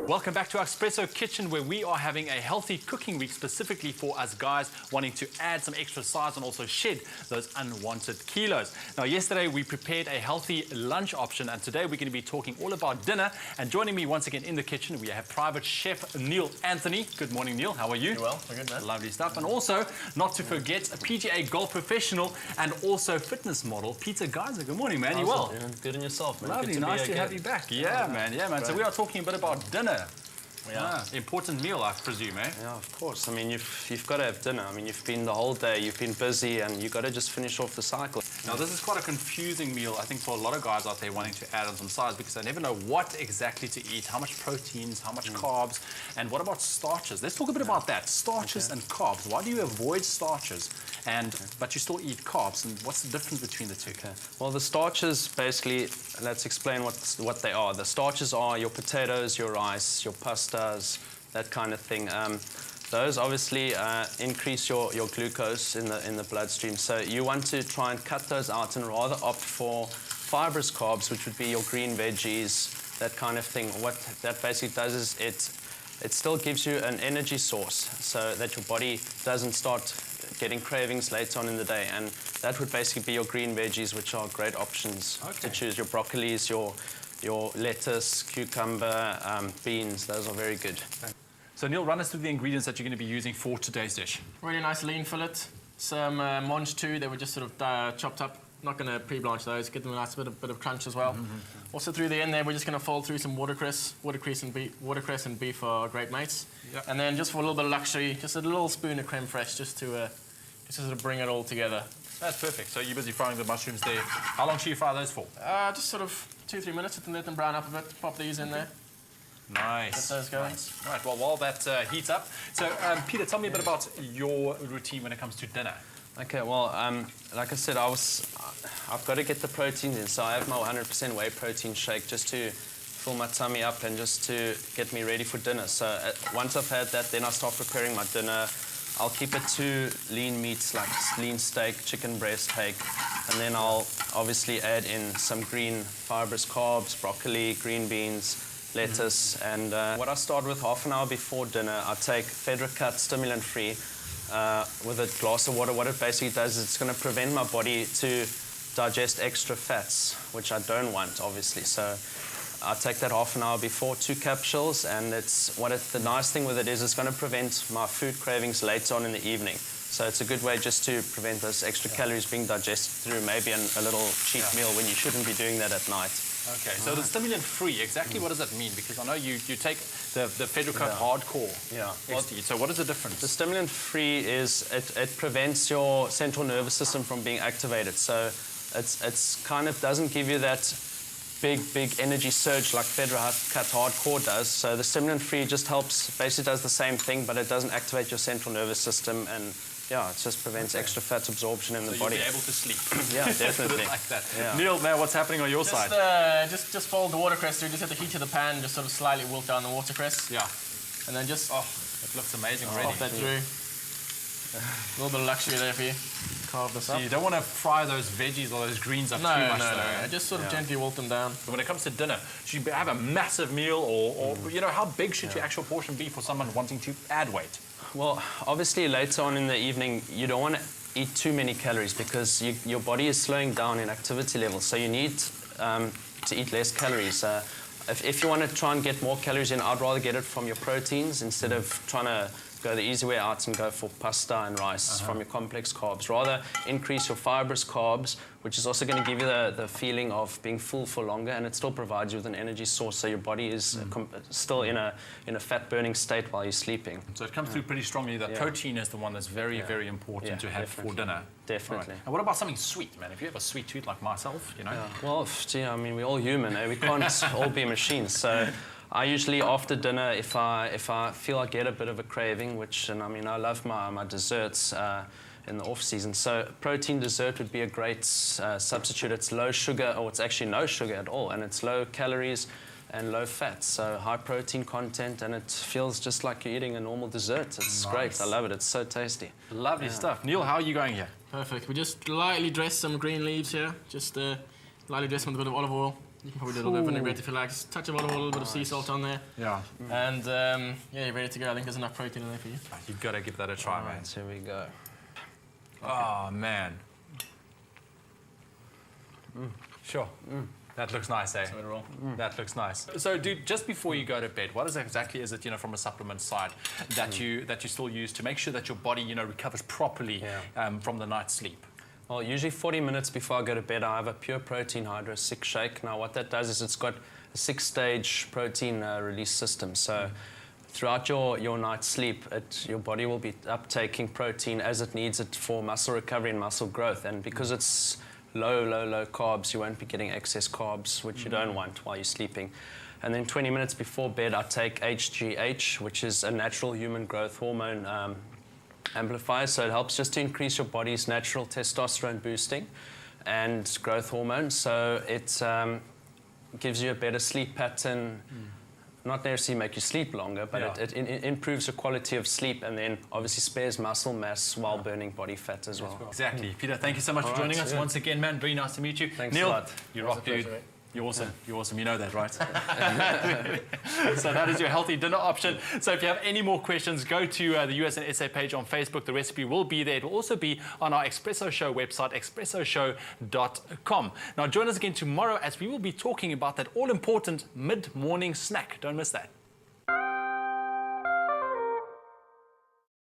Welcome back to our Espresso Kitchen, where we are having a healthy cooking week specifically for us guys wanting to add some extra size and also shed those unwanted kilos. Now, yesterday we prepared a healthy lunch option, and today we're going to be talking all about dinner. And joining me once again in the kitchen, we have private chef Neil Anthony. Good morning, Neil. How are you? You're well. We're good, man. Lovely stuff. And also, not to forget, a PGA golf professional and also fitness model, Peter Geiser. Good morning, man. You well? Yeah, good in yourself, man. Lovely. Nice to have you back. Yeah, man. Yeah, man. So we are talking a bit about dinner. Yeah. Important meal, I presume, eh? Yeah, of course. I mean, you've got to have dinner. I mean, you've been the whole day, you've been busy, and you've got to just finish off the cycle. Now, this is quite a confusing meal, I think, for a lot of guys out there wanting to add on some size, because they never know what exactly to eat, how much proteins, how much carbs, and what about starches? Let's talk a bit about that. Starches and carbs. Why do you avoid starches, but you still eat carbs, and what's the difference between the two? Okay. Well, the starches, basically, let's explain what they are. The starches are your potatoes, your rice, your pastas, that kind of thing. Those obviously increase your glucose in the bloodstream. So you want to try and cut those out and rather opt for fibrous carbs, which would be your green veggies, that kind of thing. What that basically does is it still gives you an energy source so that your body doesn't start getting cravings later on in the day. And that would basically be your green veggies, which are great options to choose. Your broccolis, your lettuce, cucumber, beans, those are very good. So Neil, run us through the ingredients that you're going to be using for today's dish. Really nice lean fillet, some mange too, they were just sort of chopped up. Not going to pre-blanch those, give them a nice bit of crunch as well. Also through the end there, we're just going to fold through some watercress. Watercress and beef are great mates. Yep. And then just for a little bit of luxury, just a little spoon of crème fraîche just to sort of bring it all together. That's perfect. So you're busy frying the mushrooms there. How long should you fry those for? Just sort of 2-3 minutes and let them brown up a bit. Pop these in there. Nice. Get those going. Nice. Right, well, while that heats up. So, Peter, tell me a bit about your routine when it comes to dinner. Okay, well, like I said, I've got to get the proteins in, so I have my 100% whey protein shake just to fill my tummy up and just to get me ready for dinner. So once I've had that, then I start preparing my dinner. I'll keep it to lean meats like lean steak, chicken breast, hake, and then I'll obviously add in some green fibrous carbs, broccoli, green beans, lettuce, and what I start with half an hour before dinner, I take Fedra Cut stimulant-free with a glass of water. What it basically does is it's going to prevent my body to digest extra fats, which I don't want, obviously. So I take that half an hour before, 2 capsules, and the nice thing with it is it's going to prevent my food cravings later on in the evening. So it's a good way just to prevent those extra calories being digested through maybe a little cheat meal when you shouldn't be doing that at night. Okay, so the stimulant-free, exactly what does that mean? Because I know you take the Fedra Cut hardcore. Yeah. So what is the difference? The stimulant-free is it prevents your central nervous system from being activated. So it's kind of doesn't give you that big energy surge like Fedra Cut hardcore does. So the stimulant-free just helps, basically does the same thing, but it doesn't activate your central nervous system, and yeah, it just prevents extra fat absorption in the body. You'll be able to sleep. Yeah, definitely. Like that. Yeah. Neil, man, what's happening on your side? Just fold the watercress through, just at the heat of the pan, just sort of slightly wilt down the watercress. Yeah. And then just it looks amazing already. pop that through. A little bit of luxury there for you. Carve this up. You don't want to fry those veggies or those greens up too much. No. Just sort of gently wilt them down. But when it comes to dinner, should you have a massive meal, or you know, how big should your actual portion be for someone wanting to add weight? Well, obviously later on in the evening, you don't want to eat too many calories because your body is slowing down in activity levels. So you need to eat less calories. If you want to try and get more calories in, I'd rather get it from your proteins instead of trying to go the easy way out and go for pasta and rice from your complex carbs. Rather increase your fibrous carbs, which is also going to give you the feeling of being full for longer, and it still provides you with an energy source, so your body is still in a fat burning state while you're sleeping. So it comes through pretty strongly that protein is the one that's very important to have for dinner. Definitely. Right. And what about something sweet, man? If you have a sweet tooth like myself, you know. Yeah. Well, gee, I mean, we're all human, eh? We can't all be machines. So I usually, after dinner, if I feel I get a bit of a craving, and I mean, I love my desserts in the off-season. So protein dessert would be a great substitute. It's low sugar, or it's actually no sugar at all, and it's low calories and low fat, so high protein content, and it feels just like you're eating a normal dessert. It's great. I love it. It's so tasty. Lovely stuff. Neil, how are you going here? Perfect. We just lightly dress some green leaves here. Just lightly dress them with a bit of olive oil. You can probably do a little bit of vinaigrette if you like. Just touch of olive oil, a little bit of sea salt on there. Yeah. And yeah, you're ready to go. I think there's enough protein in there for you. You've got to give that a try, man. Here we go. Oh, man. Sure. That looks nice, eh? That looks nice. So, dude, just before you go to bed, what exactly is it, from a supplement side that you still use to make sure that your body, recovers properly from the night's sleep? Well, usually 40 minutes before I go to bed, I have a pure protein Hydro 6 shake. Now, what that does is it's got a 6-stage protein release system. So throughout your night's sleep, your body will be uptaking protein as it needs it for muscle recovery and muscle growth. And because it's low carbs, you won't be getting excess carbs, which you don't want while you're sleeping. And then 20 minutes before bed, I take HGH, which is a natural human growth hormone amplifier. So it helps just to increase your body's natural testosterone boosting and growth hormone. So it gives you a better sleep pattern. Not necessarily make you sleep longer, but it improves the quality of sleep, and then obviously spares muscle mass while burning body fat as well. Exactly. Peter, thank you so much for joining us once again, man. Very nice to meet you. Thanks Neil, a lot. you rock, dude. You're awesome. You're awesome. You know that, right? So that is your healthy dinner option. So if you have any more questions, go to the US and SA page on Facebook. The recipe will be there. It will also be on our Espresso Show website, espressoshow.com. Now join us again tomorrow as we will be talking about that all-important mid-morning snack. Don't miss that.